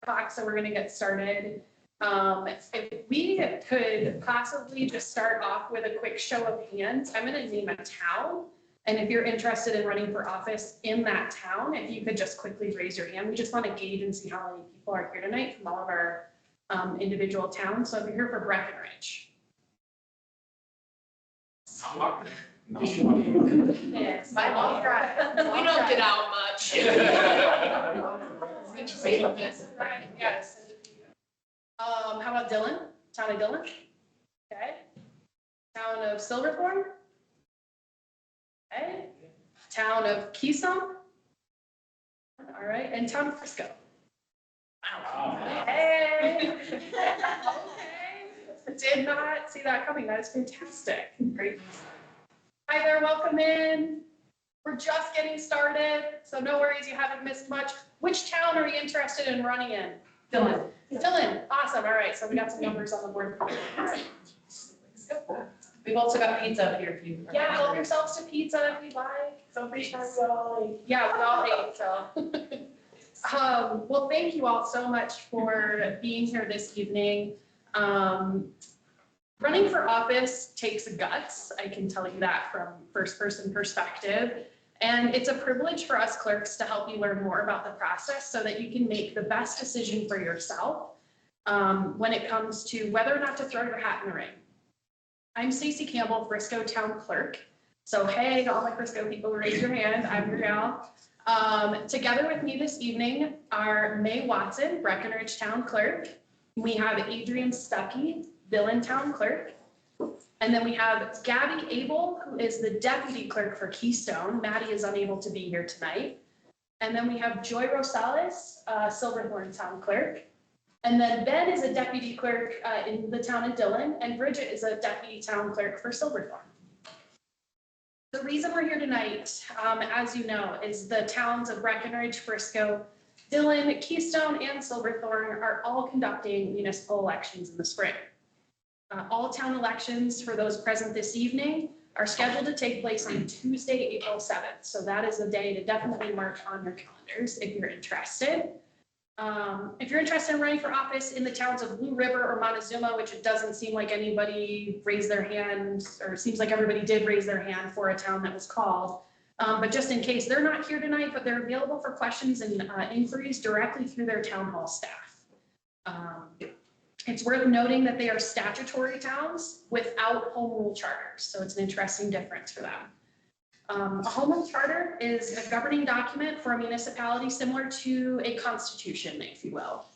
o'clock, so we're going to get started. If we could possibly just start off with a quick show of hands, I'm going to name a town. And if you're interested in running for office in that town, if you could just quickly raise your hand. We just want to gauge and see how many people are here tonight from all of our individual towns. So if you're here for Breckenridge. Yes, my mom drive. We don't get out much. Yes. How about Dillon? Town of Dillon? Okay. Town of Silverthorne? Okay. Town of Keystone? All right. And town of Frisco? Wow. Hey. Okay. Did not see that coming. That is fantastic. Great. Hi there. Welcome in. We're just getting started, so no worries. You haven't missed much. Which town are you interested in running in? Dillon. Dillon. Awesome. All right. So we got some numbers on the board. We've also got pizza up here if you. Yeah, help yourselves to pizza if you like. So pretty sure we all ate. Yeah, we all ate. So, well, thank you all so much for being here this evening. Running for office takes guts. I can tell you that from first-person perspective. And it's a privilege for us clerks to help you learn more about the process so that you can make the best decision for yourself when it comes to whether or not to throw your hat in the ring. I'm Stacey Campbell, Frisco Town Clerk. So hey, to all my Frisco people, raise your hand. I'm your gal. Together with me this evening are May Watson, Breckenridge Town Clerk. We have Adrian Stuckey, Dillon Town Clerk. And then we have Gabby Abel, who is the Deputy Clerk for Keystone. Maddie is unable to be here tonight. And then we have Joy Rosales, Silverthorne Town Clerk. And then Ben is a Deputy Clerk in the town of Dillon, and Bridget is a Deputy Town Clerk for Silverthorne. The reason we're here tonight, as you know, is the towns of Breckenridge, Frisco, Dillon, Keystone, and Silverthorne are all conducting municipal elections in the spring. All town elections for those present this evening are scheduled to take place on Tuesday, April 7th. So that is a day to definitely mark on your calendars if you're interested. If you're interested in running for office in the towns of Blue River or Montezuma, which it doesn't seem like anybody raised their hand, or it seems like everybody did raise their hand for a town that was called. But just in case, they're not here tonight, but they're available for questions and inquiries directly through their town hall staff. It's worth noting that they are statutory towns without home rule charters, so it's an interesting difference for them. A home rule charter is a governing document for a municipality similar to a constitution, if you will,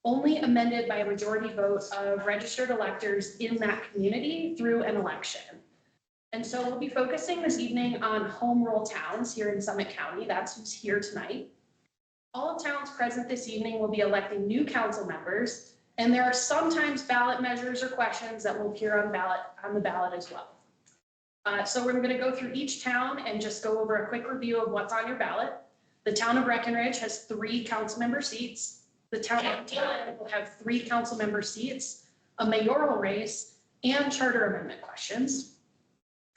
only amended by a majority vote of registered electors in that community through an election. And so we'll be focusing this evening on home rule towns here in Summit County. That's who's here tonight. All towns present this evening will be electing new council members, and there are sometimes ballot measures or questions that will appear on the ballot as well. So we're going to go through each town and just go over a quick review of what's on your ballot. The town of Breckenridge has 3 council member seats. The town of Dillon will have 3 council member seats, a mayoral race, and charter amendment questions.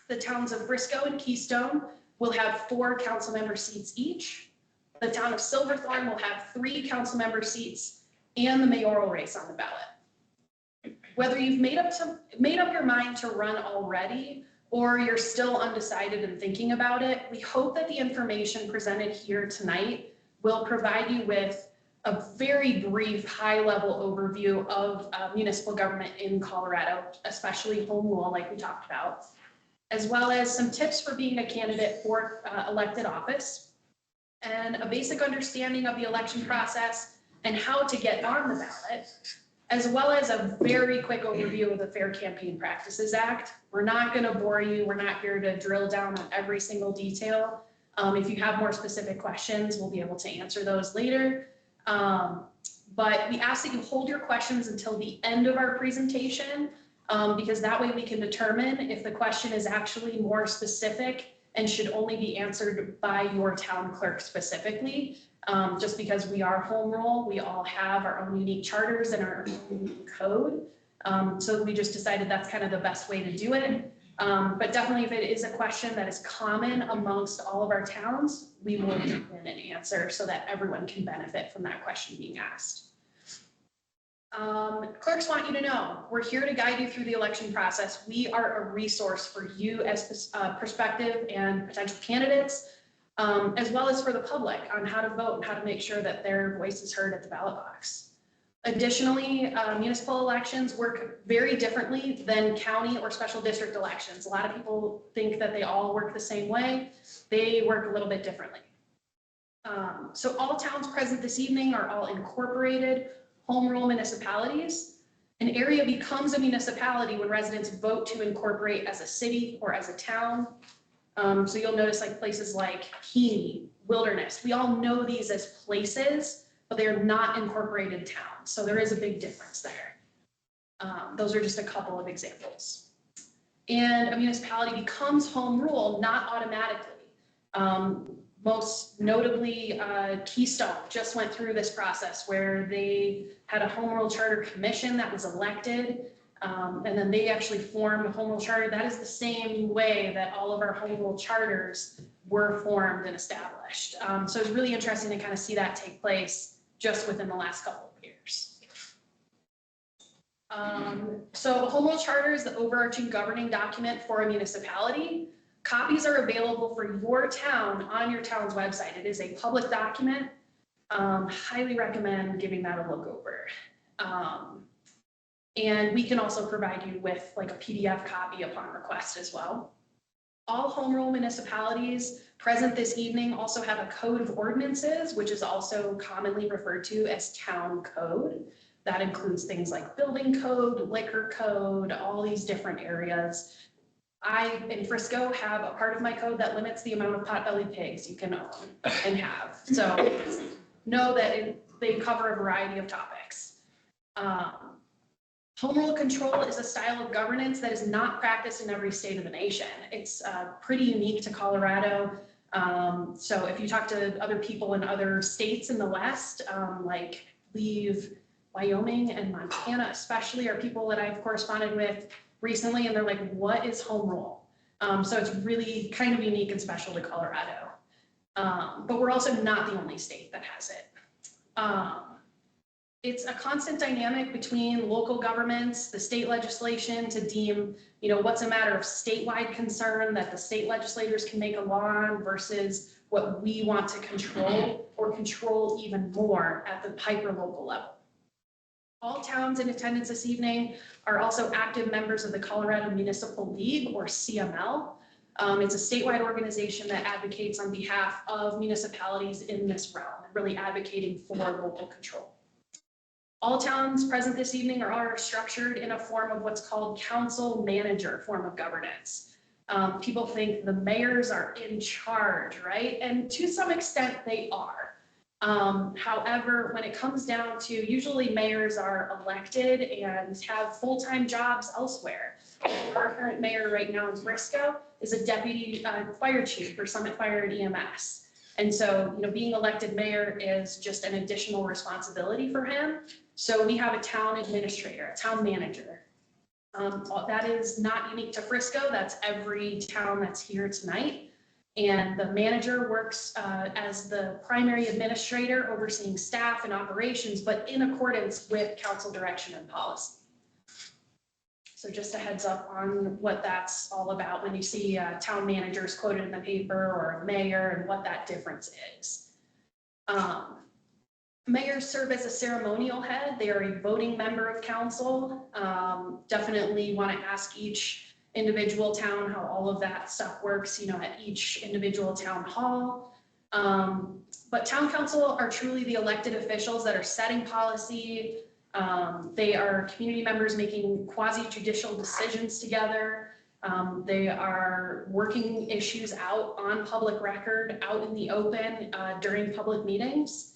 The towns of Frisco and Keystone will have 4 council member seats each. The town of Silverthorne will have 3 council member seats and the mayoral race on the ballot. Whether you've made up your mind to run already, or you're still undecided and thinking about it, we hope that the information presented here tonight will provide you with a very brief, high-level overview of municipal government in Colorado, especially home rule, like we talked about, as well as some tips for being a candidate for elected office, and a basic understanding of the election process and how to get on the ballot, as well as a very quick overview of the Fair Campaign Practices Act. We're not going to bore you. We're not here to drill down on every single detail. If you have more specific questions, we'll be able to answer those later. But we ask that you hold your questions until the end of our presentation, because that way we can determine if the question is actually more specific and should only be answered by your town clerk specifically. Just because we are home rule, we all have our own unique charters and our own unique code. So we just decided that's kind of the best way to do it. But definitely if it is a question that is common amongst all of our towns, we will jump in and answer so that everyone can benefit from that question being asked. Clerks want you to know, we're here to guide you through the election process. We are a resource for you as prospective and potential candidates, as well as for the public on how to vote and how to make sure that their voice is heard at the ballot box. Additionally, municipal elections work very differently than county or special district elections. A lot of people think that they all work the same way. They work a little bit differently. So all towns present this evening are all incorporated home rule municipalities. An area becomes a municipality when residents vote to incorporate as a city or as a town. So you'll notice like places like Keeney, Wilderness, we all know these as places, but they are not incorporated towns. So there is a big difference there. Those are just a couple of examples. And a municipality becomes home rule, not automatically. Most notably, Keystone just went through this process where they had a home rule charter commission that was elected, and then they actually formed a home rule charter. That is the same way that all of our home rule charters were formed and established. So it's really interesting to kind of see that take place just within the last couple of years. So the home rule charter is the overarching governing document for a municipality. Copies are available for your town on your town's website. It is a public document. Highly recommend giving that a look over. And we can also provide you with like a PDF copy upon request as well. All home rule municipalities present this evening also have a code of ordinances, which is also commonly referred to as town code. That includes things like building code, liquor code, all these different areas. I, in Frisco, have a part of my code that limits the amount of pot-bellied pigs you can own and have. So know that they cover a variety of topics. Home rule control is a style of governance that is not practiced in every state of the nation. It's pretty unique to Colorado. So if you talk to other people in other states in the West, like Wyoming and Montana especially, are people that I've corresponded with recently, and they're like, what is home rule? So it's really kind of unique and special to Colorado. But we're also not the only state that has it. It's a constant dynamic between local governments, the state legislation to deem, what's a matter of statewide concern that the state legislators can make a law on versus what we want to control or control even more at the hyper-local level. All towns in attendance this evening are also active members of the Colorado Municipal League, or CML. It's a statewide organization that advocates on behalf of municipalities in this realm, really advocating for local control. All towns present this evening are structured in a form of what's called council manager form of governance. People think the mayors are in charge, right? And to some extent they are. However, when it comes down to, usually mayors are elected and have full-time jobs elsewhere. Our current mayor right now in Frisco is a deputy fire chief for Summit Fire and EMS. And so, being elected mayor is just an additional responsibility for him. So we have a town administrator, a town manager. That is not unique to Frisco. That's every town that's here tonight. And the manager works as the primary administrator, overseeing staff and operations, but in accordance with council direction and policy. So just a heads up on what that's all about when you see town managers quoted in the paper or a mayor and what that difference is. Mayors serve as a ceremonial head. They are a voting member of council. Definitely want to ask each individual town how all of that stuff works, at each individual town hall. But town council are truly the elected officials that are setting policy. They are community members making quasi-judicial decisions together. They are working issues out on public record, out in the open during public meetings.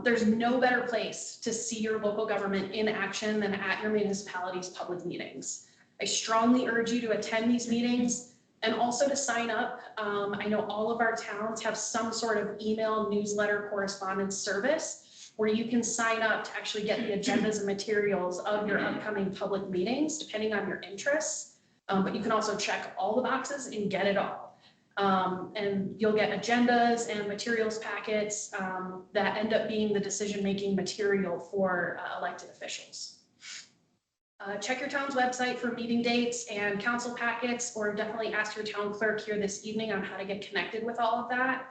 There's no better place to see your local government in action than at your municipality's public meetings. I strongly urge you to attend these meetings and also to sign up. I know all of our towns have some sort of email, newsletter, correspondence service where you can sign up to actually get the agendas and materials of your upcoming public meetings, depending on your interests. But you can also check all the boxes and get it all. And you'll get agendas and materials packets that end up being the decision-making material for elected officials. Check your town's website for meeting dates and council packets, or definitely ask your town clerk here this evening on how to get connected with all of that.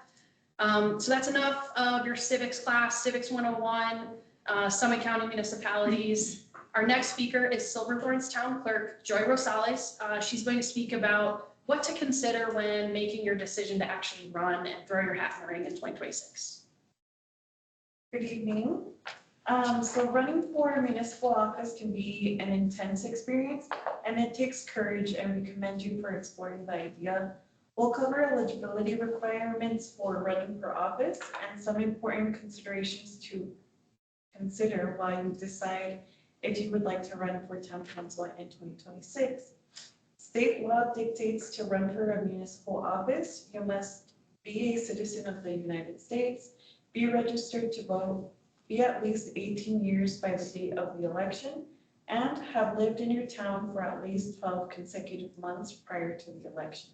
So that's enough of your civics class, Civics 101, Summit County municipalities. Our next speaker is Silverthorne's town clerk, Joy Rosales. She's going to speak about what to consider when making your decision to actually run and throw your hat in the ring in 2026. Good evening. So running for a municipal office can be an intense experience, and it takes courage, and we commend you for exploring the idea. We'll cover eligibility requirements for running for office and some important considerations to consider while you decide if you would like to run for town council in 2026. State law dictates to run for a municipal office, you must be a citizen of the United States, be registered to vote, be at least 18 years by the date of the election, and have lived in your town for at least 12 consecutive months prior to the election.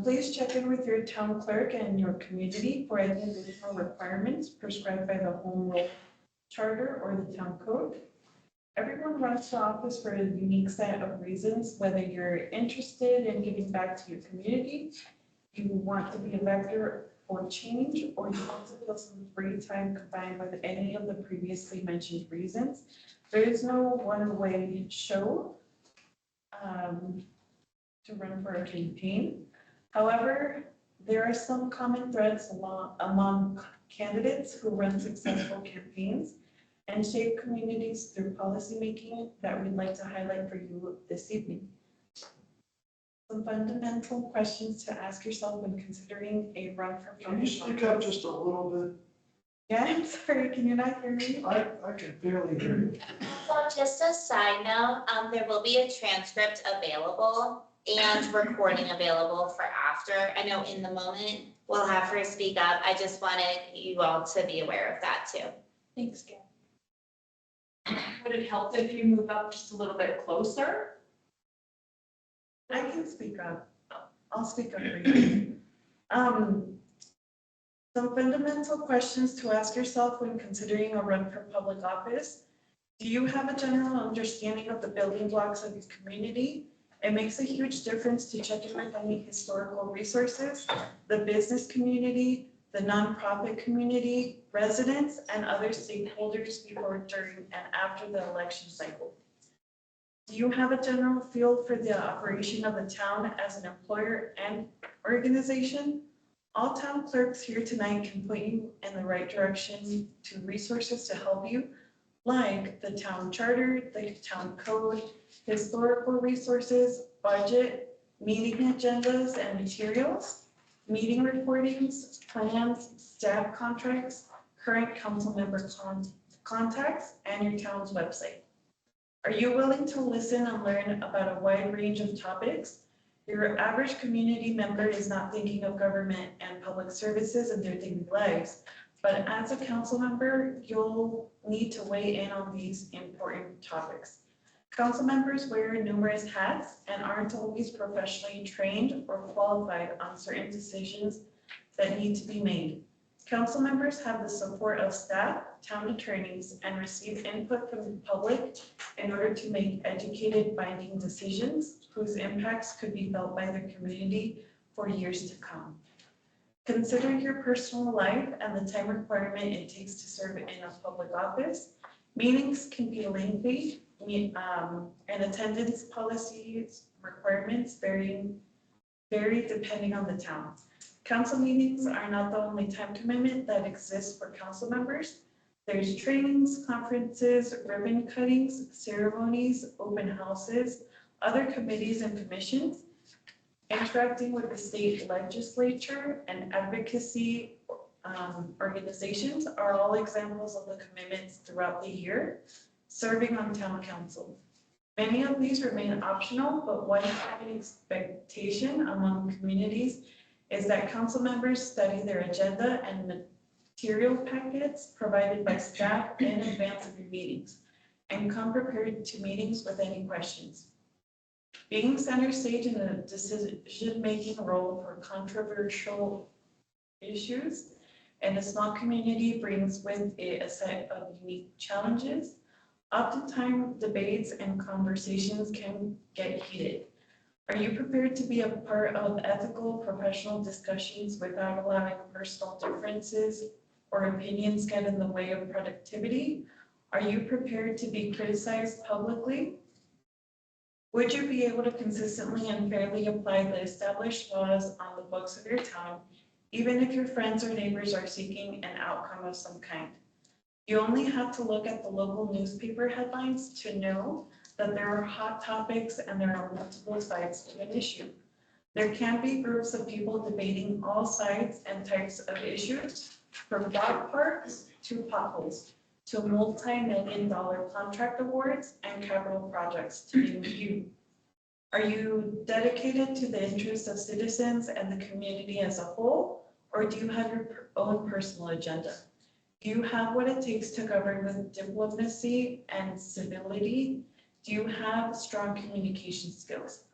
Please check in with your town clerk and your community for any additional requirements prescribed by the Home Rule Charter or the Town Code. Everyone runs for office for a unique set of reasons, whether you're interested in giving back to your community, you want to be a vector for change, or you want to fill some free time combined with any of the previously mentioned reasons. There is no one-way show to run for a campaign. However, there are some common threads among candidates who run successful campaigns and shape communities through policymaking that we'd like to highlight for you this evening. Some fundamental questions to ask yourself when considering a run for Can public you speak up just a little bit? Yeah, I'm sorry, can you not hear me? I can barely hear you. So just a side note, there will be a transcript available and recording available for after. I know in the moment we'll have her speak up. I just wanted you all to be aware of that too. Thanks, Gab. Would it help if you move up just a little bit closer? I can speak up. I'll speak up for you. Some fundamental questions to ask yourself when considering a run for public office. Do you have a general understanding of the building blocks of your community? It makes a huge difference to check in with any historical resources, the business community, the nonprofit community, residents, and other stakeholders before, during, and after the election cycle. Do you have a general feel for the operation of the town as an employer and organization? All town clerks here tonight can point you in the right direction to resources to help you, like the town charter, the town code, historical resources, budget, meeting agendas and materials, meeting recordings, plans, staff contracts, current council member contacts, and your town's website. Are you willing to listen and learn about a wide range of topics? Your average community member is not thinking of government and public services in their daily lives, but as a council member, you'll need to weigh in on these important topics. Council members wear numerous hats and aren't always professionally trained or qualified on certain decisions that need to be made. Council members have the support of staff, town attorneys, and receive input from the public in order to make educated, binding decisions whose impacts could be felt by the community for years to come. Consider your personal life and the time requirement it takes to serve in a public office. Meetings can be lengthy, and attendance policies requirements vary depending on the town. Council meetings are not the only time commitment that exists for council members. There's trainings, conferences, ribbon cuttings, ceremonies, open houses, other committees and commissions. Interacting with the state legislature and advocacy organizations are all examples of the commitments throughout the year. Serving on town council. Many of these remain optional, but one common expectation among communities is that council members study their agenda and material packets provided by staff in advance of your meetings and come prepared to meetings with any questions. Being center stage in a decision-making role for controversial issues and a small community brings with it a set of unique challenges. Oftentimes, debates and conversations can get heated. Are you prepared to be a part of ethical, professional discussions without allowing personal differences or opinions get in the way of productivity? Are you prepared to be criticized publicly? Would you be able to consistently and fairly apply the established laws on the books of your town, even if your friends or neighbors are seeking an outcome of some kind? You only have to look at the local newspaper headlines to know that there are hot topics and there are multiple sides to an issue. There can be groups of people debating all sides and types of issues, from dog parks to potholes, to multi-million-dollar contract awards and capital projects, to name a few. Are you dedicated to the interests of citizens and the community as a whole, or do you have your own personal agenda? Do you have what it takes to govern with diplomacy and civility? Do you have strong communication skills?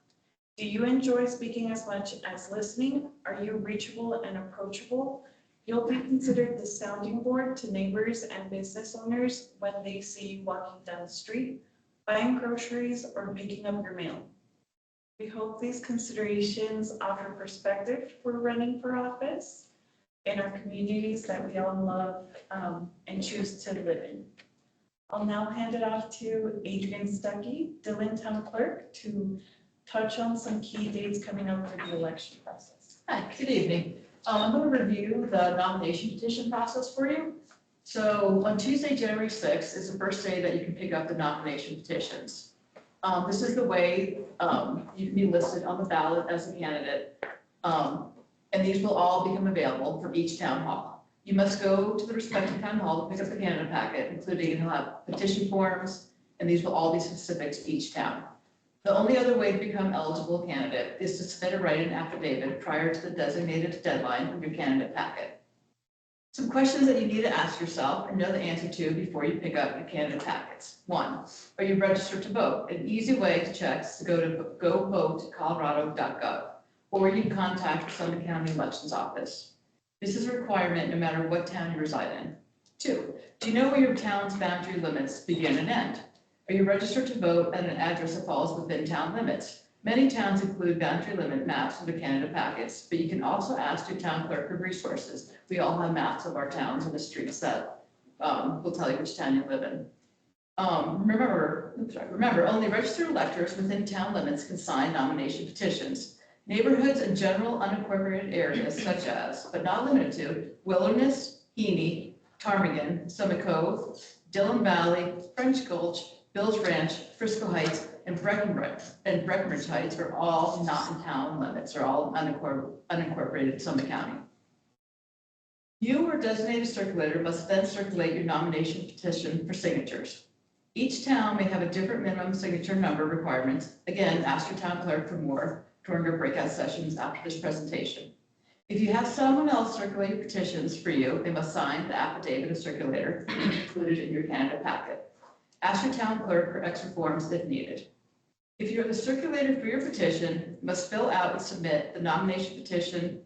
Do you enjoy speaking as much as listening? Are you reachable and approachable? You'll be considered the sounding board to neighbors and business owners when they see you walking down the street, buying groceries, or picking up your mail. We hope these considerations offer perspective for running for office in our communities that we all love and choose to live in. I'll now hand it off to Adrian Stuckey, Dillon Town Clerk, to touch on some key dates coming up for the election process. Hi, good evening. I'm going to review the nomination petition process for you. So on Tuesday, January 6th is the first day that you can pick up the nomination petitions. This is the way you can be listed on the ballot as a candidate. And these will all become available from each town hall. You must go to the respective town hall to pick up the candidate packet, including you'll have petition forms, and these will all be specific to each town. The only other way to become eligible candidate is to submit a write-in affidavit prior to the designated deadline from your candidate packet. Some questions that you need to ask yourself and know the answer to before you pick up your candidate packets. 1, are you registered to vote? An easy way to check is to go to govotecolorado.gov, or you can contact the Summit County Elections Office. This is a requirement no matter what town you reside in. 2, do you know where your town's boundary limits begin and end? Are you registered to vote at an address that falls within town limits? Many towns include boundary limit maps in their candidate packets, but you can also ask your town clerk for resources. We all have maps of our towns and the streets that will tell you which town you live in. Remember, only registered electors within town limits can sign nomination petitions. Neighborhoods and general unincorporated areas such as, but not limited to, Wilderness, Heaney, Ptarmigan, Summit Cove, Dillon Valley, French Gulch, Bills Ranch, Frisco Heights, and Breckenridge Heights are all not in town limits, are all unincorporated Summit County. You or designated circulator must then circulate your nomination petition for signatures. Each town may have a different minimum signature number requirements. Again, ask your town clerk for more during your breakout sessions after this presentation. If you have someone else circulate your petitions for you, they must sign the affidavit of circulator included in your candidate packet. Ask your town clerk for extra forms if needed. If you're the circulator for your petition, you must fill out and submit the nomination petition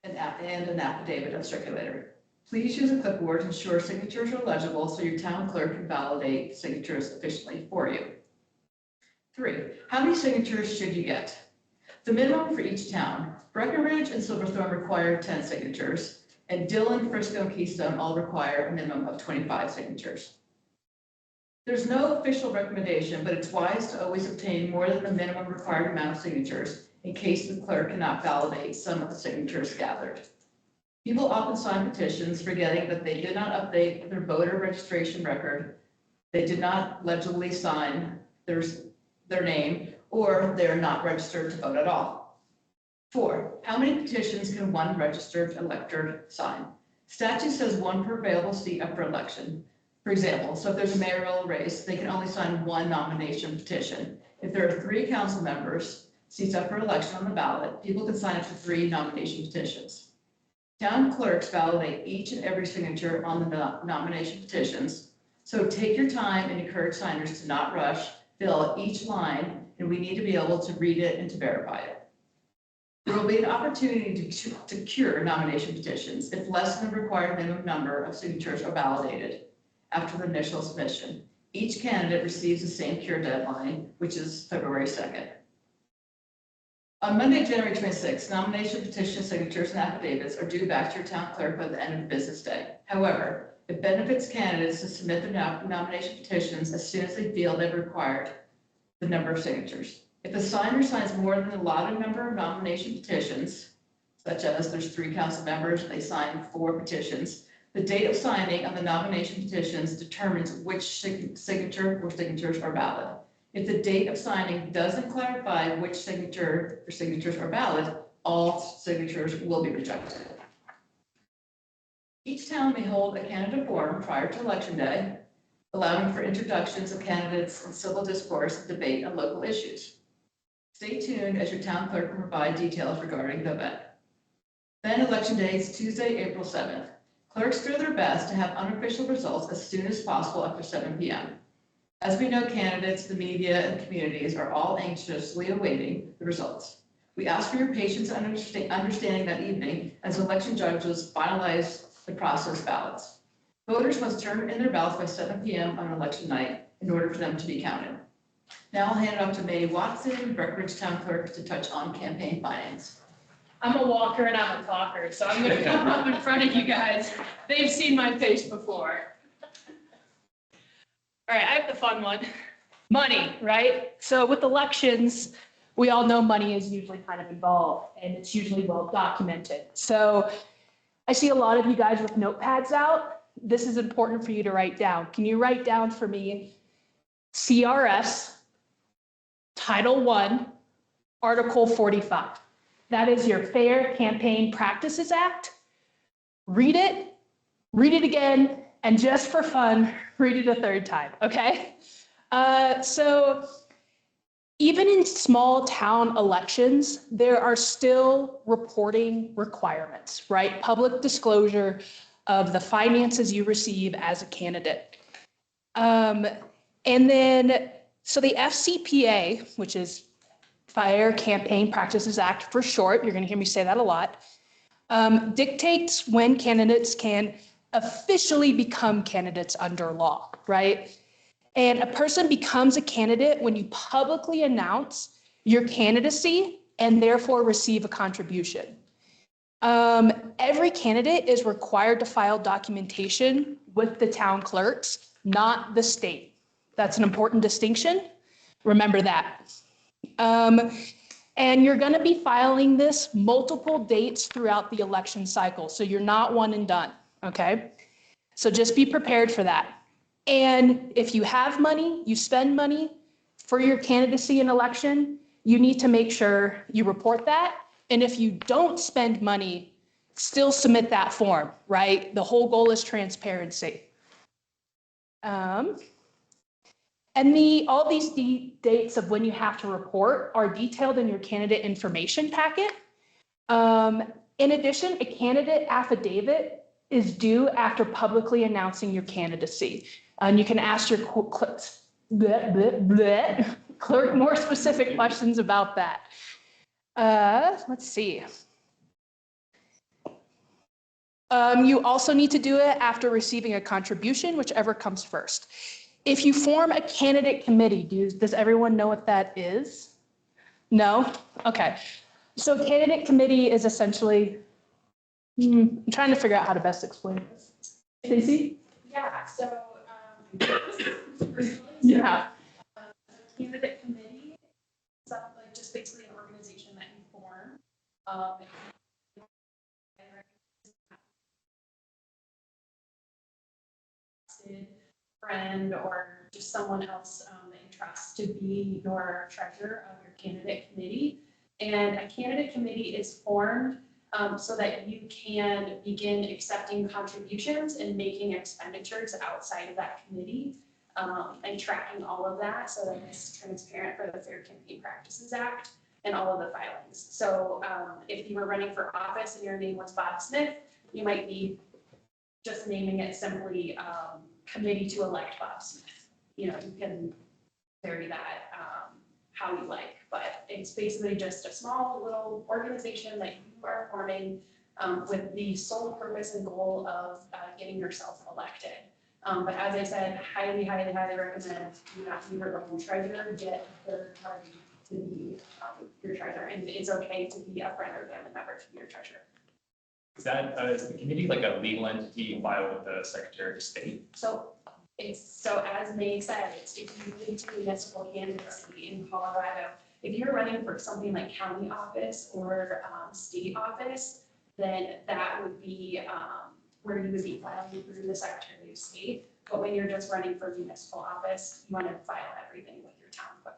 and an affidavit of circulator. Please use a clipboard to ensure signatures are legible so your town clerk can validate signatures efficiently for you. 3, how many signatures should you get? The minimum for each town, Breckenridge and Silverthorne require 10 signatures, and Dillon, Frisco, and Keystone all require a minimum of 25 signatures. There's no official recommendation, but it's wise to always obtain more than the minimum required amount of signatures in case the clerk cannot validate some of the signatures gathered. People often sign petitions forgetting that they did not update their voter registration record, they did not legibly sign their name, or they're not registered to vote at all. 4, how many petitions can one registered elector sign? Statute says 1 per available seat up for election. For example, so if there's a mayoral race, they can only sign 1 nomination petition. If there are 3 council members, seats up for election on the ballot, people can sign up for 3 nomination petitions. Town clerks validate each and every signature on the nomination petitions. So take your time and encourage signers to not rush, fill each line, and we need to be able to read it and to verify it. There will be an opportunity to cure nomination petitions if less than the required minimum number of signatures are validated after the initial submission. Each candidate receives the same cure deadline, which is February 2nd. On Monday, January 26th, nomination petition signatures and affidavits are due back to your town clerk by the end of the business day. However, it benefits candidates to submit their nomination petitions as soon as they feel they've required the number of signatures. If the signer signs more than the allotted number of nomination petitions, such as there's 3 council members, they sign 4 petitions, the date of signing of the nomination petitions determines which signature or signatures are valid. If the date of signing doesn't clarify which signature or signatures are valid, all signatures will be rejected. Each town may hold a candidate forum prior to election day, allowing for introductions of candidates and civil discourse, debate on local issues. Stay tuned as your town clerk will provide details regarding the event. Then election day is Tuesday, April 7th. Clerks do their best to have unofficial results as soon as possible after 7 p.m. As we know, candidates, the media, and communities are all anxiously awaiting the results. We ask for your patience and understanding that evening as election judges finalize the process ballots. Voters must turn in their ballots by 7 p.m. on election night in order for them to be counted. Now I'll hand it off to May Watson, Breckenridge Town Clerk, to touch on campaign finance. I'm a walker and I'm a talker, so I'm gonna come up in front of you guys. They've seen my face before. All right, I have the fun one. Money, right? So with elections, we all know money is usually kind of involved and it's usually well documented. So I see a lot of you guys with notepads out. This is important for you to write down. Can you write down for me CRS, Title I, Article 45? That is your Fair Campaign Practices Act. Read it again, and just for fun, read it a third time, okay? So even in small town elections, there are still reporting requirements, right? Public disclosure of the finances you receive as a candidate. And then, so the FCPA, which is Fair Campaign Practices Act for short, you're gonna hear me say that a lot, dictates when candidates can officially become candidates under law, right? And a person becomes a candidate when you publicly announce your candidacy and therefore receive a contribution. Every candidate is required to file documentation with the town clerks, not the state. That's an important distinction. Remember that. And you're going to be filing this multiple dates throughout the election cycle. So you're not one and done. Okay. So just be prepared for that. And if you have money, you spend money for your candidacy in election, you need to make sure you report that. And if you don't spend money, still submit that form, right? The whole goal is transparency. And all these dates of when you have to report are detailed in your candidate information packet. In addition, a candidate affidavit is due after publicly announcing your candidacy. And you can ask your clerk more specific questions about that. Let's see. You also need to do it after receiving a contribution, whichever comes first. If you form a candidate committee, does everyone know what that is? No? Okay. So a candidate committee is essentially, I'm trying to figure out how to best explain this. Stacey? Yeah, so, Yeah. Candidate committee, it's like just basically an organization that you form. Friend or just someone else that you trust to be your treasurer of your candidate committee. And a candidate committee is formed so that you can begin accepting contributions and making expenditures outside of that committee and tracking all of that so that it's transparent for the Fair Campaign Practices Act and all of the filings. So if you were running for office and your name was Bob Smith, you might be just naming it simply Committee to Elect Bob Smith. You know, you can vary that how you like. But it's basically just a small little organization that you are forming with the sole purpose and goal of getting yourself elected. But as I said, highly, highly, highly recommend you not be your own treasurer, get a third party to be your treasurer, and it's okay to be a friend or family member to be your treasurer. Is the committee like a legal entity filed with the Secretary of State? So as May said, if you move to municipal candidacy in Colorado, if you're running for something like county office or state office, then that would be where you would be filing through the Secretary of State. But when you're just running for municipal office, you want to file everything with your town clerk.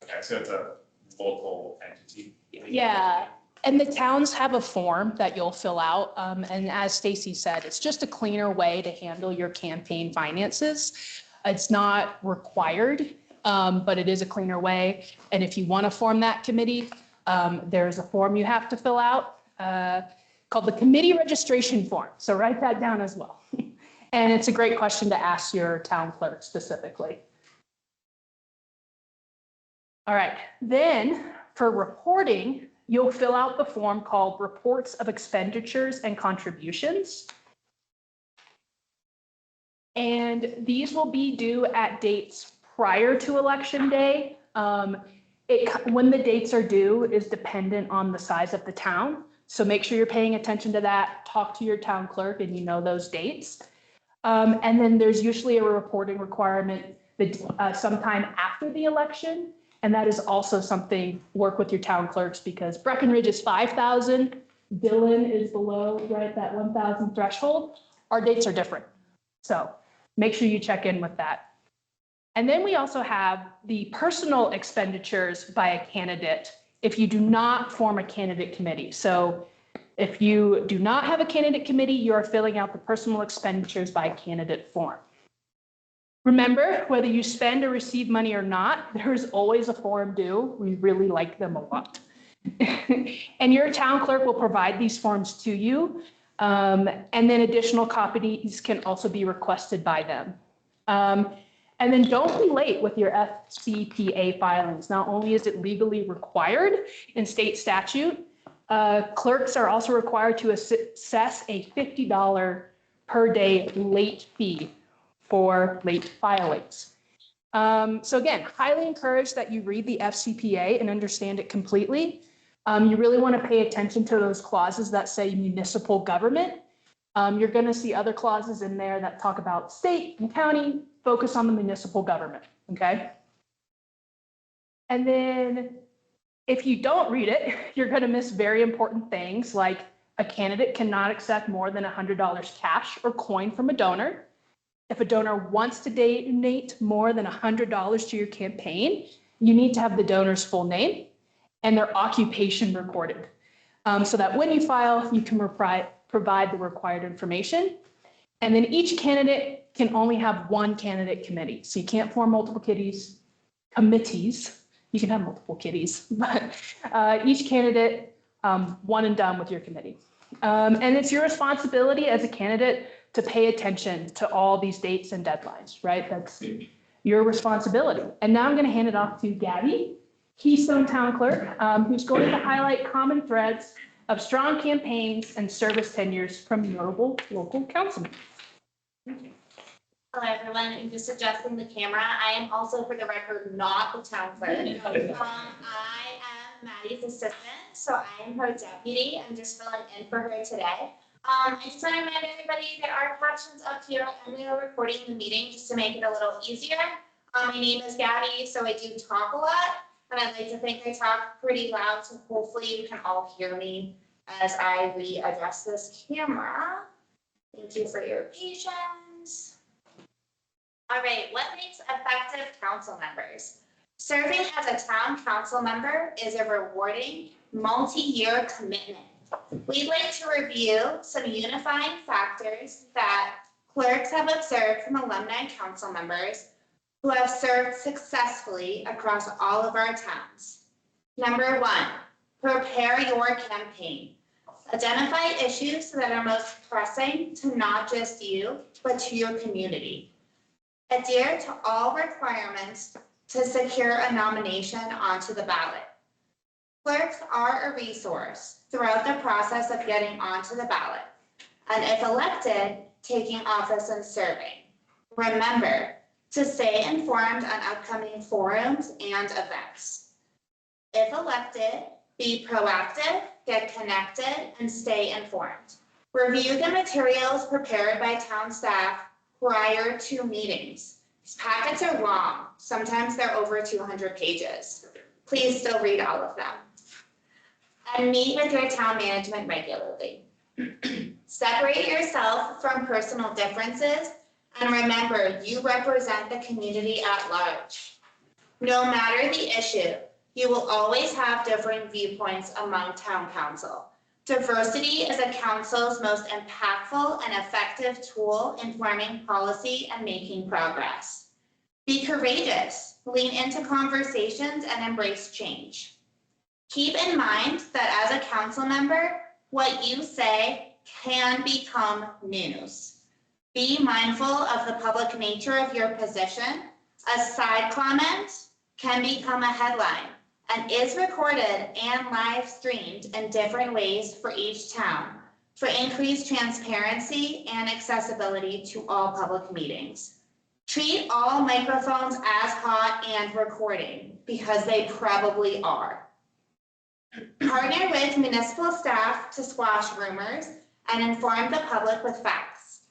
Okay, so it's a local entity. Yeah, and the towns have a form that you'll fill out. And as Stacy said, it's just a cleaner way to handle your campaign finances. It's not required, but it is a cleaner way. And if you want to form that committee, there's a form you have to fill out called the committee registration form. So write that down as well. And it's a great question to ask your town clerk specifically. All right, then for reporting, you'll fill out the form called Reports of Expenditures and Contributions. And these will be due at dates prior to Election Day. When the dates are due is dependent on the size of the town. So make sure you're paying attention to that. Talk to your town clerk and you know those dates. And then there's usually a reporting requirement that sometime after the election. And that is also something, work with your town clerks, because Breckenridge is 5,000, Dillon is below, right, that 1,000 threshold. Our dates are different. So make sure you check in with that. And then we also have the personal expenditures by a candidate if you do not form a candidate committee. So if you do not have a candidate committee, you are filling out the personal expenditures by candidate form. Remember, whether you spend or receive money or not, there's always a form due. We really like them a lot. And your town clerk will provide these forms to you. And then additional copies can also be requested by them. And then don't be late with your FCPA filings. Not only is it legally required in state statute, clerks are also required to assess a $50 per day late fee for late filings. So again, highly encourage that you read the FCPA and understand it completely. You really want to pay attention to those clauses that say municipal government. You're going to see other clauses in there that talk about state and county. Focus on the municipal government, okay? And then if you don't read it, you're going to miss very important things like a candidate cannot accept more than $100 cash or coin from a donor. If a donor wants to donate more than $100 to your campaign, you need to have the donor's full name and their occupation recorded so that when you file, you can provide the required information. And then each candidate can only have one candidate committee. So you can't form multiple committees. You can have multiple kitties, but each candidate, one and done with your committee. And it's your responsibility as a candidate to pay attention to all these dates and deadlines, right? That's your responsibility. And now I'm going to hand it off to Gabby, Keystone Town Clerk, who's going to highlight common threads of strong campaigns and service tenures from notable local councilmen. Hello, everyone. I'm just adjusting the camera. I am also, for the record, not the town clerk. I am Maddie's assistant, so I am her deputy. I'm just filling in for her today. I just want to remind everybody there are captions up here, and we are recording the meeting just to make it a little easier. My name is Gabby, so I do talk a lot, and I'd like to think I talk pretty loud, so hopefully you can all hear me as I readjust this camera. Thank you for your patience. All right, what makes effective council members? Serving as a town council member is a rewarding, multi-year commitment. We'd like to review some unifying factors that clerks have observed from alumni council members who have served successfully across all of our towns. Number one, prepare your campaign. Identify issues that are most pressing to not just you, but to your community. Adhere to all requirements to secure a nomination onto the ballot. Clerks are a resource throughout the process of getting onto the ballot, and if elected, taking office and serving. Remember to stay informed on upcoming forums and events. If elected, be proactive, get connected, and stay informed. Review the materials prepared by town staff prior to meetings. These packets are long, sometimes they're over 200 pages. Please still read all of them. And meet with your town management regularly. Separate yourself from personal differences, and remember, you represent the community at large. No matter the issue, you will always have different viewpoints among town council. Diversity is a council's most impactful and effective tool in forming policy and making progress. Be courageous, lean into conversations, and embrace change. Keep in mind that as a council member, what you say can become news. Be mindful of the public nature of your position. A side comment can become a headline and is recorded and live streamed in different ways for each town for increased transparency and accessibility to all public meetings. Treat all microphones as hot and recording because they probably are. Partner with municipal staff to squash rumors and inform the public with facts.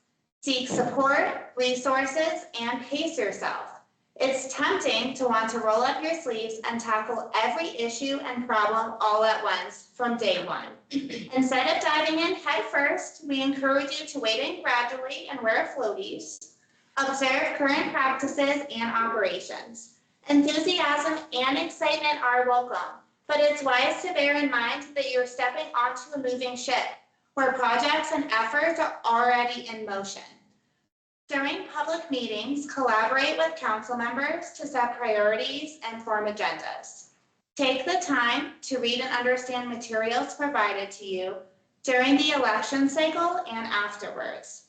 Seek support, resources, and pace yourself. It's tempting to want to roll up your sleeves and tackle every issue and problem all at once from day one. Instead of diving in head first, we encourage you to wade in gradually and wear floaties. Observe current practices and operations. Enthusiasm and excitement are welcome, but it's wise to bear in mind that you're stepping onto a moving ship where projects and efforts are already in motion. During public meetings, collaborate with council members to set priorities and form agendas. Take the time to read and understand materials provided to you during the election cycle and afterwards.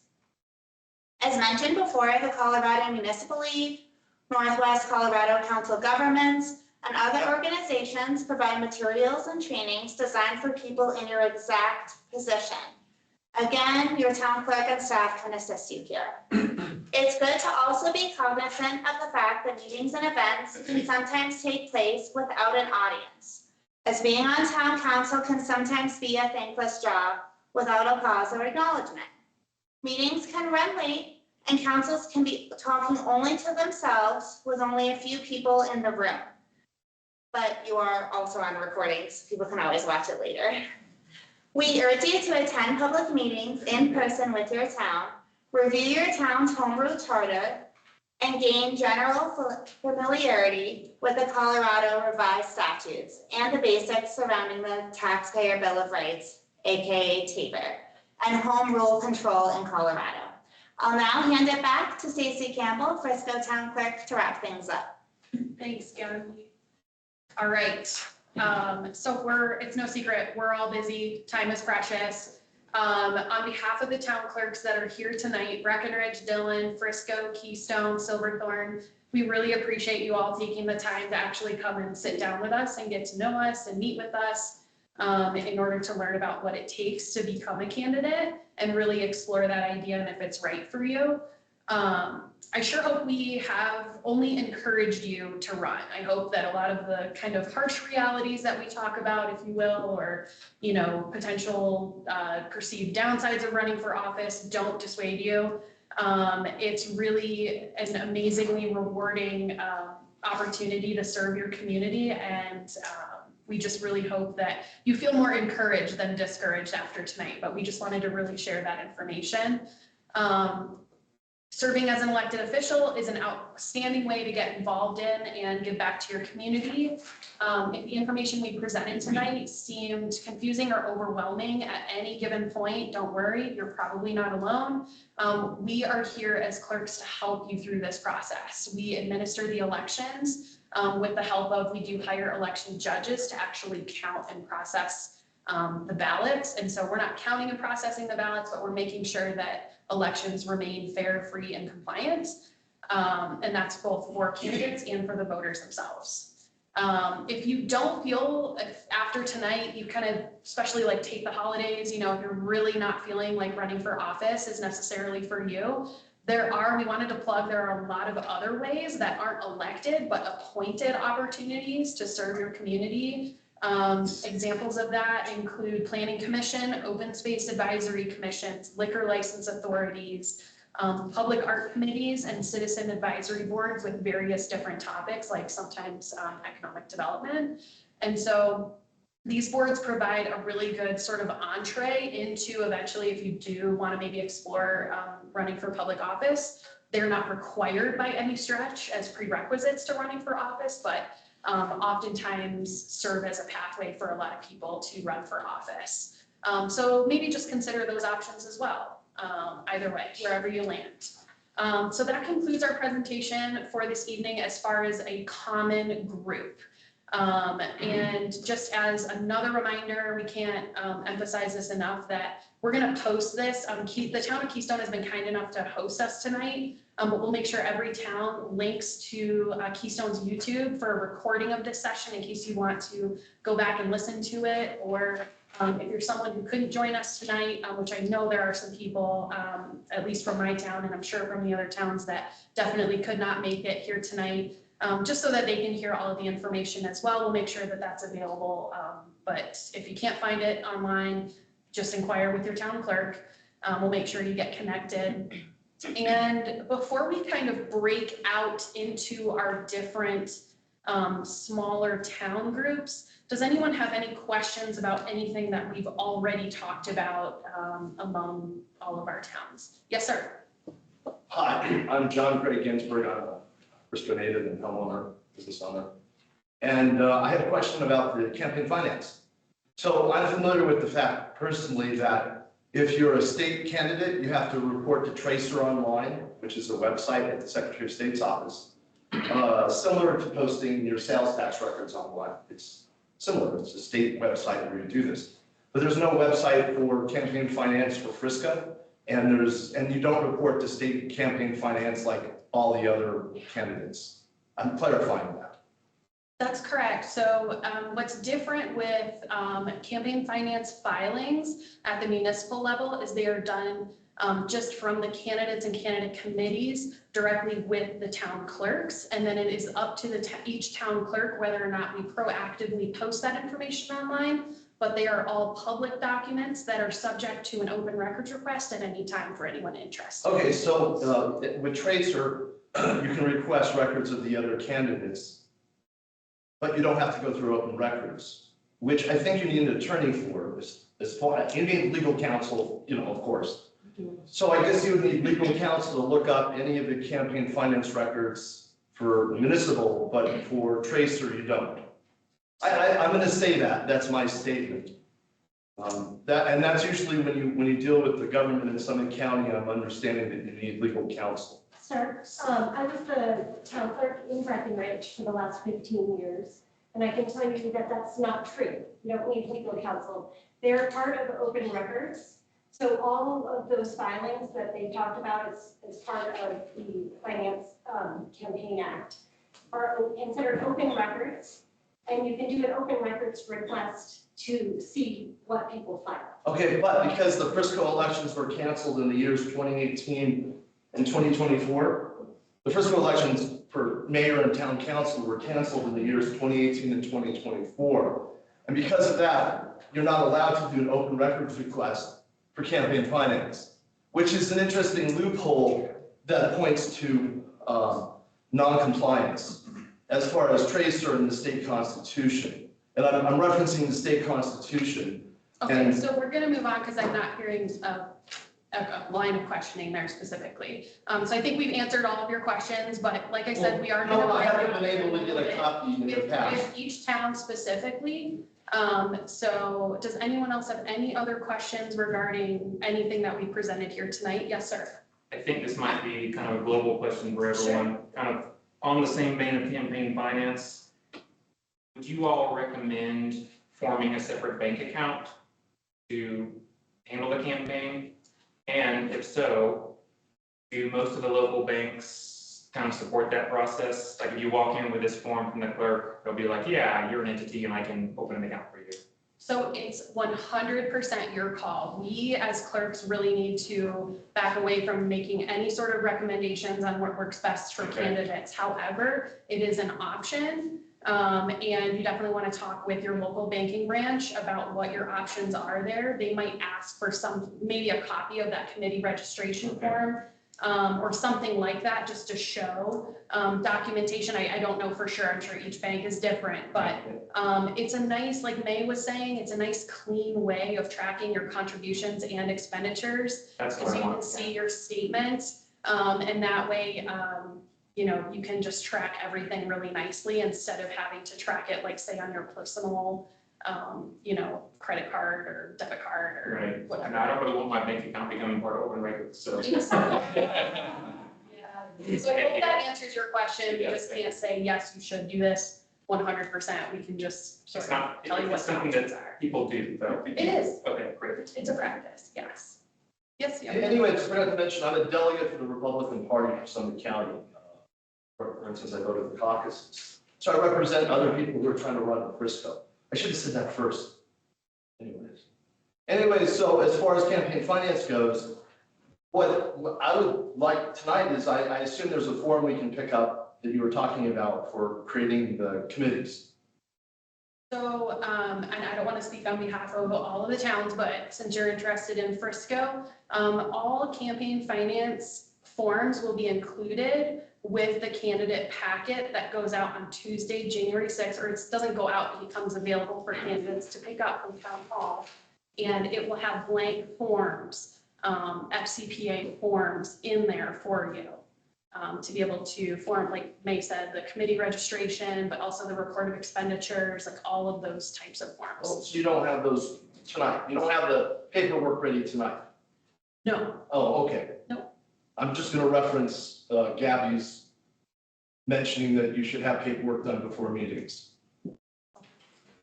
As mentioned before, the Colorado Municipal League, Northwest Colorado Council of Governments, and other organizations provide materials and trainings designed for people in your exact position. Again, your town clerk and staff can assist you here. It's good to also be cognizant of the fact that meetings and events can sometimes take place without an audience, as being on town council can sometimes be a thankless job without applause or acknowledgement. Meetings can run late, and councils can be talking only to themselves with only a few people in the room. But you are also on recording, so people can always watch it later. We urge you to attend public meetings in person with your town, review your town's home rule charter, and gain general familiarity with the Colorado revised statutes and the basics surrounding the Taxpayer Bill of Rights, aka TABOR, and home rule control in Colorado. I'll now hand it back to Stacey Campbell, Frisco Town Clerk, to wrap things up. Thanks, Gabby. All right, so it's no secret, we're all busy, time is precious. On behalf of the town clerks that are here tonight, Breckenridge, Dillon, Frisco, Keystone, Silverthorne, we really appreciate you all taking the time to actually come and sit down with us and get to know us and meet with us in order to learn about what it takes to become a candidate and really explore that idea and if it's right for you. I sure hope we have only encouraged you to run. I hope that a lot of the kind of harsh realities that we talk about, if you will, or, you know, potential perceived downsides of running for office don't dissuade you. It's really an amazingly rewarding opportunity to serve your community, and we just really hope that you feel more encouraged than discouraged after tonight, but we just wanted to really share that information. Serving as an elected official is an outstanding way to get involved in and give back to your community. If the information we presented tonight seemed confusing or overwhelming at any given point, don't worry, you're probably not alone. We are here as clerks to help you through this process. We administer the elections with the help of, we do hire election judges to actually count and process the ballots. And so we're not counting and processing the ballots, but we're making sure that elections remain fair, free, and compliant. And that's both for candidates and for the voters themselves. If you don't feel after tonight, you kind of, especially like take the holidays, if you're really not feeling like running for office is necessarily for you, we wanted to plug, there are a lot of other ways that aren't elected, but appointed opportunities to serve your community. Examples of that include planning commission, open space advisory commissions, liquor license authorities, public art committees and citizen advisory boards with various different topics, like sometimes economic development. And so these boards provide a really good sort of entree into eventually, if you do want to maybe explore running for public office, they're not required by any stretch as prerequisites to running for office, but oftentimes serve as a pathway for a lot of people to run for office. So maybe just consider those options as well. Either way, wherever you land. So that concludes our presentation for this evening as far as a common group. And just as another reminder, we can't emphasize this enough that we're going to post this. The town of Keystone has been kind enough to host us tonight, but we'll make sure every town links to Keystone's YouTube for a recording of this session in case you want to go back and listen to it, or if you're someone who couldn't join us tonight, which I know there are some people, at least from my town, and I'm sure from the other towns that definitely could not make it here tonight, just so that they can hear all of the information as well. We'll make sure that that's available. But if you can't find it online, just inquire with your town clerk. We'll make sure you get connected. And before we kind of break out into our different smaller town groups, does anyone have any questions about anything that we've already talked about among all of our towns? Yes, sir. Hi, I'm John Craig Ginsburg. I'm a Bristol native and homeowner, business owner. And I had a question about the campaign finance. So I'm familiar with the fact personally that if you're a state candidate, you have to report to Tracer Online, which is a website at the Secretary of State's office, similar to posting your sales tax records online. It's similar, it's a state website where you do this. But there's no website for campaign finance for Frisco, and you don't report to state campaign finance like all the other candidates. I'm clarifying that. That's correct. So what's different with campaign finance filings at the municipal level is they are done just from the candidates and candidate committees directly with the town clerks. And then it is up to each town clerk whether or not we proactively post that information online, but they are all public documents that are subject to an open records request at any time for anyone interested. Okay, so with Tracer, you can request records of the other candidates, but you don't have to go through open records, which I think you need an attorney for. You need legal counsel, of course. So I guess you would need legal counsel to look up any of the campaign finance records for municipal, but for Tracer, you don't. I'm going to say that's my statement. And that's usually when you deal with the government in Summit County, I'm understanding that you need legal counsel. Sir, I was the town clerk in Breckenridge for the last 15 years, and I can tell you that that's not true. You don't need legal counsel. They're part of open records. So all of those filings that they talked about as part of the Finance Campaign Act are considered open records, and you can do an open records request to see what people file. Okay, but because the Frisco elections were canceled in the years 2018 and 2024, the Frisco elections for mayor and town council were canceled in the years 2018 and 2024. And because of that, you're not allowed to do an open records request for campaign finance, which is an interesting loophole that points to non-compliance as far as Tracer and the state constitution. And I'm referencing the state constitution. Okay, so we're going to move on because I'm not hearing a line of questioning there specifically. So I think we've answered all of your questions, but like I said, we are going to. No, I haven't been able to get a copy in the past. With each town specifically. So does anyone else have any other questions regarding anything that we presented here tonight? Yes, sir. I think this might be kind of a global question for everyone, kind of on the same vein of campaign finance. Would you all recommend forming a separate bank account to handle the campaign? And if so, do most of the local banks kind of support that process? Like if you walk in with this form from the clerk, they'll be like, yeah, you're an entity and I can open an account for you. So it's 100% your call. We as clerks really need to back away from making any sort of recommendations on what works best for Okay. candidates. However, it is an option. And you definitely want to talk with your local banking branch about what your options are there. They might ask for maybe a copy of that committee registration form, or something like that, just to show documentation. I don't know for sure. I'm sure each bank is different, but it's a nice, like May was saying, it's a nice clean way of tracking your contributions and expenditures. That's Because what you I can want. see your statements, and that way, you know, you can just track everything really nicely instead of having to track it, like say on your personal, you know, credit card or debit card or Right, whatever. and I don't really want my bank account becoming part of open records, so. Yeah. So I hope that answers your question. We just can't say, yes, you should do this 100%. We can just sort It's of not, tell you what it's something options that are. people do, though. It is. Okay, great. It's a practice, yes. Yes, yeah. Anyway, just forgot to mention, I'm a delegate for the Republican Party for Summit County. For instance, I go to the caucus. So I represent other people who are trying to run in Frisco. I should have said that first. Anyways, so as far as campaign finance goes, what I would like tonight is I assume there's a form we can pick up that you were talking about for creating the committees. So, and I don't want to speak on behalf of all of the towns, but since you're interested in Frisco, all campaign finance forms will be included with the candidate packet that goes out on Tuesday, January 6th, or it doesn't go out, it becomes available for candidates to pick up from town hall. And it will have blank forms, FCPA forms in there for you. To be able to form, like May said, the committee registration, but also the report of expenditures, like all of those types of Oh, forms. so you don't have those tonight? You don't have the paperwork ready tonight? No, Oh, okay. No. I'm just gonna reference Gabby's mentioning that you should have paperwork done before meetings.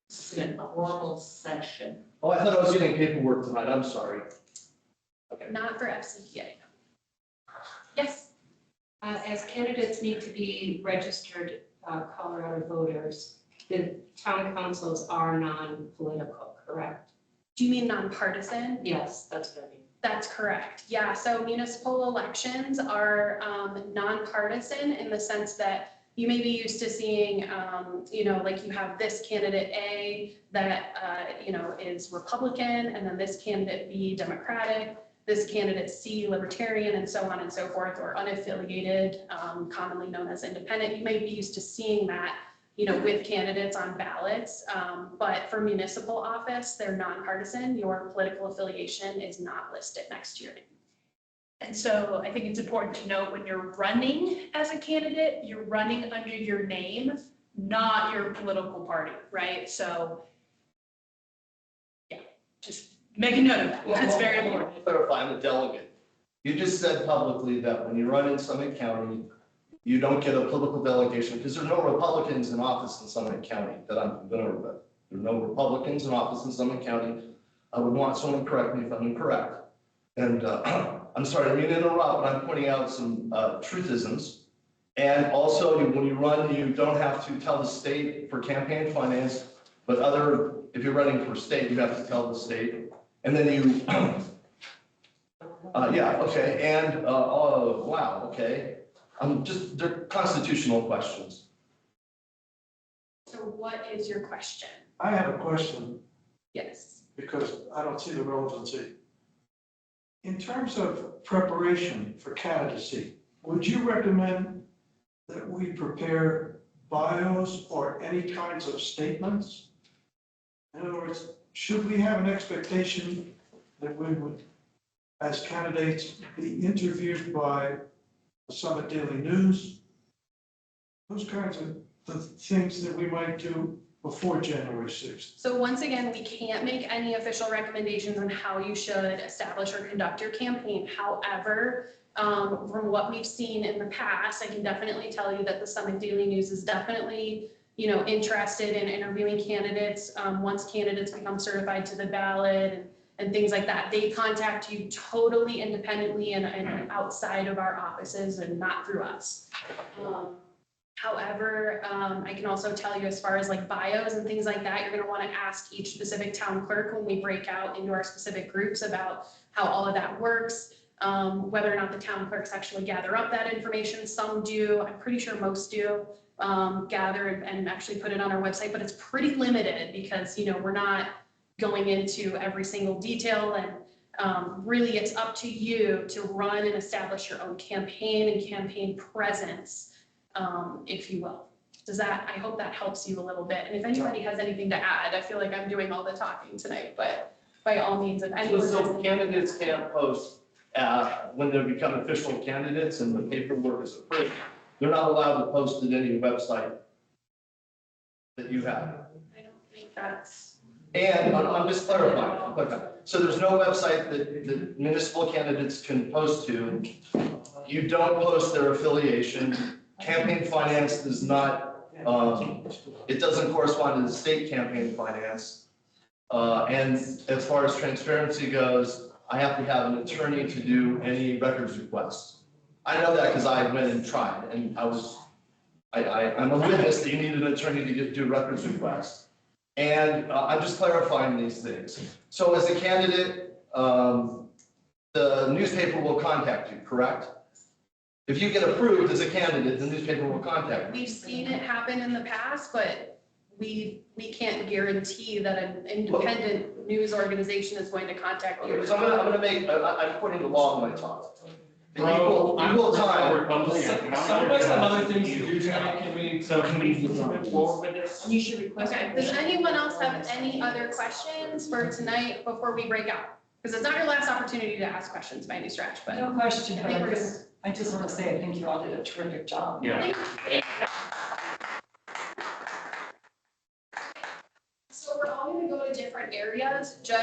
This is an oral session. Oh, I thought I was getting paperwork tonight, I'm sorry. Okay. not for FCPA. Yes, As candidates need to be registered Colorado voters, the town councils are non-political, correct? do you mean nonpartisan? Yes, that's what I mean. That's correct. Yeah, so municipal elections are nonpartisan in the sense that you may be used to seeing, you know, like you have this candidate A that, you know, is Republican, and then this candidate B Democratic, this candidate C Libertarian, and so on and so forth, or unaffiliated, commonly known as independent. You may be used to seeing that, you know, with candidates on ballots, but for municipal office, they're nonpartisan. Your political affiliation is not listed next to your name. And so I think it's important to note when you're running as a candidate, you're running under your name, not your political party, right? So, yeah, just make a note of that. That's very important. To clarify, I'm a delegate. You just said publicly that when you run in Summit County, you don't get a political delegation because there are no Republicans in office in Summit County that I'm familiar with. There are no Republicans in office in Summit County. I would want someone to correct me if I'm incorrect. And I'm sorry, I mean to interrupt, but I'm pointing out some truthisms. And also, when you run, you don't have to tell the state for campaign finance, but if you're running for state, you have to tell the state. And then you, yeah, okay, and, oh, wow, okay. They're constitutional questions. So what is your question? I have a question Yes. because I don't see the relevancy. In terms of preparation for candidacy, would you recommend that we prepare bios or any kinds of statements? In other words, should we have an expectation that we would, as candidates, be interviewed by the Summit Daily News? Those kinds of the things that we might do before January 6th. So once again, we can't make any official recommendations on how you should establish or conduct your campaign. However, from what we've seen in the past, I can definitely tell you that the Summit Daily News is definitely, you know, interested in interviewing candidates once candidates become certified to the ballot and things like that. They contact you totally independently and outside of our offices and not through us. However, I can also tell you as far as like bios and things like that, you're gonna wanna ask each specific town clerk when we break out into our specific groups about how all of that works. Whether or not the town clerks actually gather up that information, some do, I'm pretty sure most do, gather and actually put it on our website, but it's pretty limited because, you know, we're not going into every single detail and really it's up to you to run and establish your own campaign and campaign presence, if you will. I hope that helps you a little bit. And if anybody has anything to add, I feel like I'm doing all the talking tonight, but by all means, if anyone. So candidates can't post when they become official candidates and the paperwork is approved, they're not allowed to post at any website that you have. I don't think that's. And I'm just clarifying. So there's no website that municipal candidates can post to. You don't post their affiliation. Campaign finance does not, it doesn't correspond to the state campaign finance. And as far as transparency goes, I have to have an attorney to do any records requests. I know that because I went and tried and I'm a witness that you need an attorney to do records requests. And I'm just clarifying these things. So as a candidate, the newspaper will contact you, correct? If you get approved as a candidate, the newspaper will contact you. We've seen it happen in the past, but we can't guarantee that an independent news organization is going to contact you. So I'm putting the law in my talk. Bro, Equal time. Somebody have other things to do tonight, can we move forward with this? You should request. Okay, does anyone else have any other questions for tonight before we break out? Because it's not your last opportunity to ask questions by any stretch, but. No question, I but think we're gonna. I just want to say, I think you all did a terrific job. Yeah. So we're all gonna go to different areas, just